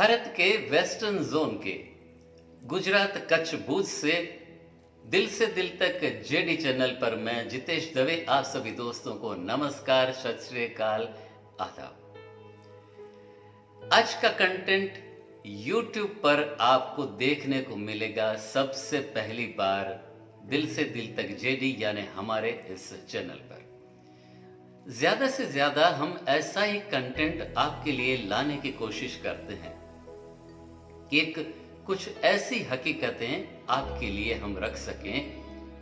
भारत के western zone के गुजरात कच्छ भुज से दिल तक जेडी चैनल पर मैं जितेश दवे आप सभी दोस्तों को नमस्कार, सत श्री अकाल, आदाब। आज का कंटेंट YouTube पर आपको देखने को मिलेगा सबसे पहली बार दिल से दिल तक जेडी यानी हमारे इस चैनल पर। ज्यादा से ज्यादा हम ऐसा ही कंटेंट आपके लिए लाने की कोशिश करते हैं कि कुछ ऐसी हकीकतें आपके लिए हम रख सकें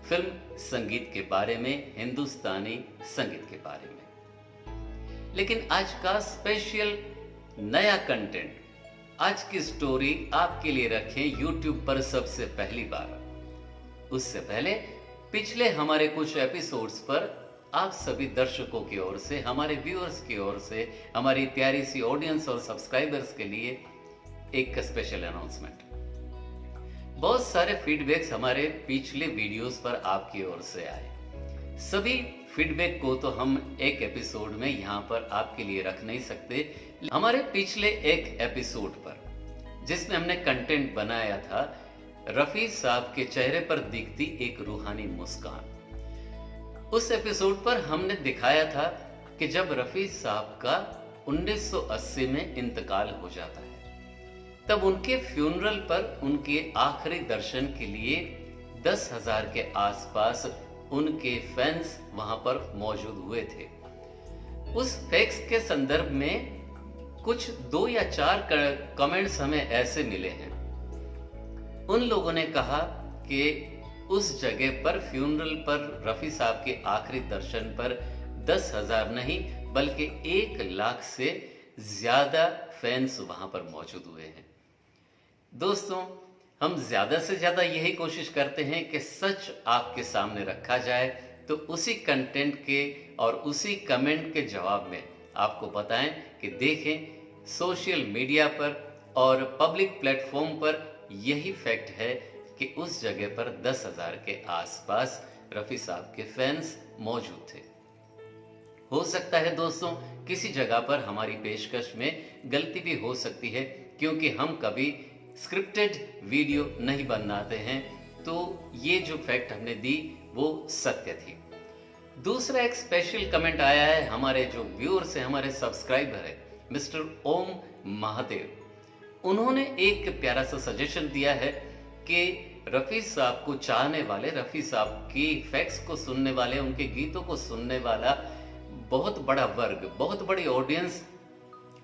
फिल्म संगीत के बारे में, हिंदुस्तानी संगीत के बारे में। लेकिन आज का स्पेशल नया कंटेंट, आज की स्टोरी आपके लिए रखें YouTube पर सबसे पहली बार। उससे पहले पिछले हमारे कुछ एपिसोड्स पर आप सभी दर्शकों की ओर से, हमारे व्यूअर्स की ओर से, हमारी प्यारी सी ऑडियंस और सब्सक्राइबर्स के लिए एक स्पेशल अनाउंसमेंट। बहुत सारे फीडबैक्स हमारे पिछले वीडियोस पर आपकी ओर से आए। सभी फीडबैक को तो हम एक एपिसोड में यहाँ पर आपके लिए रख नहीं सकते। हमारे पिछले एक एपिसोड पर जिसमें हमने कंटेंट बनाया था रफी साहब के चेहरे पर दिखती एक रूहानी मुस्कान, उस एपिसोड पर हमने दिखाया था कि जब रफी साहब का 1980 में इंतकाल हो जाता है, तब उनके फ्यूनरल पर उनके आखिरी दर्शन के लिए 10,000 के आसपास उनके फैंस वहां पर मौजूद हुए थे। उस फैक्स के संदर्भ में कुछ 2 या 4 कमेंट्स हमें ऐसे मिले हैं। उन लोगों ने कहा कि उस जगह पर फ्यूनरल पर रफी साहब के आखिरी दर्शन पर 10,000 नहीं बल्कि 1 लाख से ज्यादा फैंस वहां पर मौजूद हुए हैं। दोस्तों, हम ज्यादा से ज्यादा यही कोशिश करते हैं कि सच आपके सामने रखा जाए, तो उसी कंटेंट के और उसी कमेंट के जवाब में आपको बताएं कि देखें सोशल मीडिया पर और पब्लिक प्लेटफॉर्म पर यही फैक्ट है कि उस जगह पर 10,000 के आसपास रफी साहब के फैंस मौजूद थे। हो सकता है दोस्तों किसी जगह पर हमारी पेशकश में गलती भी हो सकती है, क्योंकि हम कभी स्क्रिप्टेड वीडियो नहीं बनाते हैं, तो ये जो फैक्ट हमने दी वो सत्य थी। दूसरा एक स्पेशल कमेंट आया है हमारे जो व्यूअर्स हैं, हमारे सब्सक्राइबर है मिस्टर ओम महादेव। उन्होंने एक प्यारा सा सजेशन दिया है कि रफी साहब को चाहने वाले, रफी साहब की फैक्ट्स को सुनने वाले, उनके गीतों को सुनने वाला बहुत बड़ा वर्ग, बहुत बड़ी ऑडियंस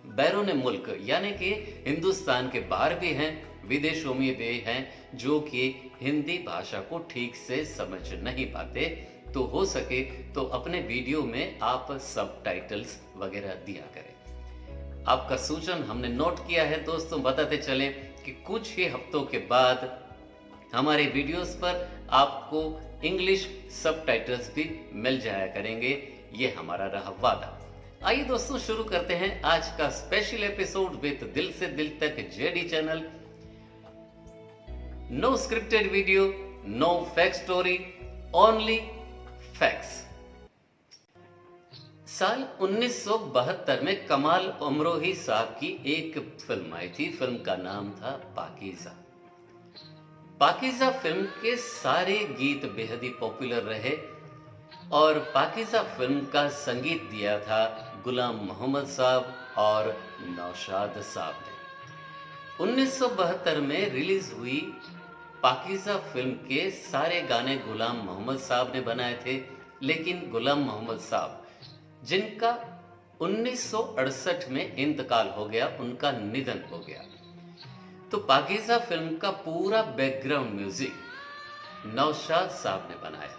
बैरून मुल्क यानी कि हिंदुस्तान के बाहर भी हैं, विदेशों में भी हैं, जो कि हिंदी भाषा को ठीक से समझ नहीं पाते। तो हो सके तो अपने वीडियो में आप सबटाइटल्स वगैरह दिया करें। आपका सूचन हमने नोट किया है दोस्तों। बताते चले कि कुछ ही हफ्तों के बाद हमारे वीडियोस पर आपको इंग्लिश सबटाइटल्स भी मिल जाया करेंगे, ये हमारा रहा वादा। आइए दोस्तों शुरू करते हैं आज का स्पेशल एपिसोड विद दिल से दिल तक JD channel. No scripted video, no fact story, only facts. साल 1972 में कमाल अमरोही साहब की एक फिल्म आई थी। फिल्म का नाम था पाकीज़ा। पाकीज़ा फिल्म के सारे गीत बेहद ही पॉपुलर रहे और पाकीज़ा फिल्म का संगीत दिया था गुलाम मोहम्मद साहब और नौशाद साहब ने। 1972 में रिलीज हुई पाकीज़ा फिल्म के सारे गाने गुलाम मोहम्मद साहब ने बनाए थे, लेकिन गुलाम मोहम्मद साहब जिनका 1968 में इंतकाल हो गया, उनका निधन हो गया, तो पाकीज़ा फिल्म का पूरा बैकग्राउंड म्यूजिक नौशाद साहब ने बनाया।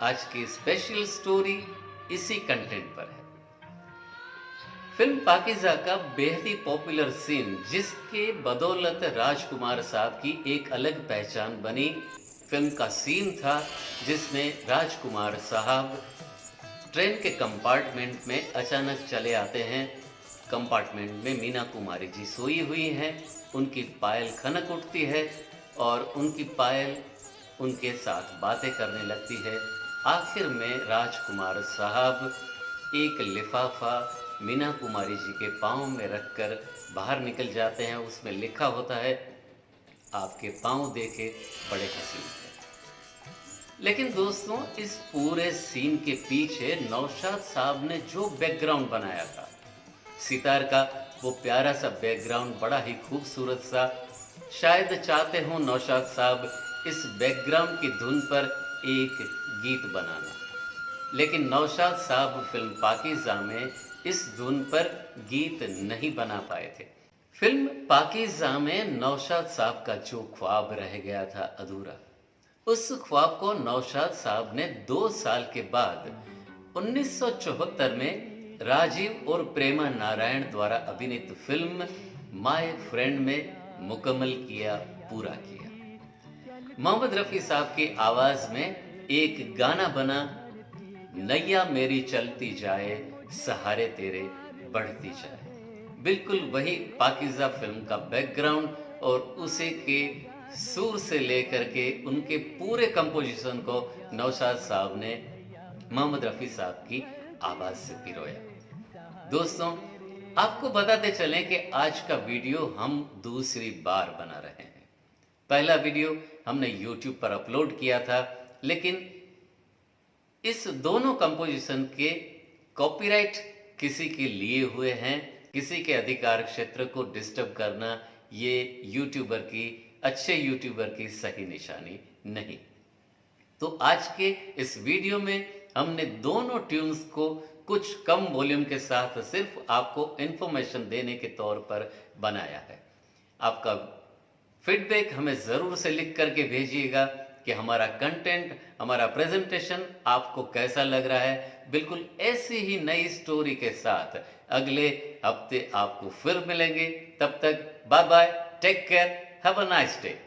आज की स्पेशल स्टोरी इसी कंटेंट पर है। फिल्म पाकीज़ा का बेहद ही पॉपुलर सीन, जिसके बदौलत राजकुमार साहब की एक अलग पहचान बनी, फिल्म का सीन था जिसमें राजकुमार साहब ट्रेन के कंपार्टमेंट में अचानक चले आते हैं। कंपार्टमेंट में मीना कुमारी जी सोई हुई हैं, उनकी पायल खनक उठती है और उनकी पायल उनके साथ बातें करने लगती है। आखिर में राजकुमार साहब एक लिफाफा मीना कुमारी जी के पाँव में रखकर बाहर निकल जाते हैं, उसमें लिखा होता है आपके पाँव देखे बड़े हसीन थे। लेकिन दोस्तों, इस पूरे सीन के पीछे नौशाद साहब ने जो बैकग्राउंड बनाया था, सितार का वो प्यारा सा बैकग्राउंड, बड़ा ही खूबसूरत सा, शायद चाहते हो नौशाद साहब इस बैकग्राउंड की धुन पर एक गीत बनाना, लेकिन नौशाद साहब फिल्म पाकीज़ा में इस धुन पर गीत नहीं बना पाए थे। फिल्म पाकीज़ा में नौशाद साहब का जो ख्वाब रह गया था अधूरा, उस ख्वाब को नौशाद साहब ने 2 साल के बाद 1974 में राजीव और प्रेमा नारायण द्वारा अभिनीत फिल्म माय फ्रेंड में मुकम्मल किया, पूरा किया। मोहम्मद रफ़ी साहब की आवाज में एक गाना बना, नैया मेरी चलती जाए, सहारे तेरे बढ़ती जाए। बिल्कुल वही पाकीज़ा फिल्म का बैकग्राउंड और उसी के सुर से लेकर के उनके पूरे कंपोजिशन को नौशाद साहब ने मोहम्मद रफ़ी साहब की आवाज से पिरोया। दोस्तों, आपको बताते चलें कि आज का वीडियो हम दूसरी बार बना रहे हैं। पहला वीडियो हमने YouTube पर अपलोड किया था, लेकिन इस दोनों कंपोजिशन के कॉपीराइट किसी के लिए हुए हैं। किसी के अधिकार क्षेत्र को डिस्टर्ब करना ये यूट्यूबर की, अच्छे यूट्यूबर की सही निशानी नहीं। तो आज के इस वीडियो में हमने दोनों ट्यून्स को कुछ कम वॉल्यूम के साथ सिर्फ आपको इंफॉर्मेशन देने के तौर पर बनाया है। आपका फीडबैक हमें ज़रूर से लिख करके भेजिएगा कि हमारा कंटेंट, हमारा प्रेजेंटेशन आपको कैसा लग रहा है। बिल्कुल ऐसी ही नई स्टोरी के साथ अगले हफ्ते आपको फिर मिलेंगे। तब तक bye bye, take care, have a nice day.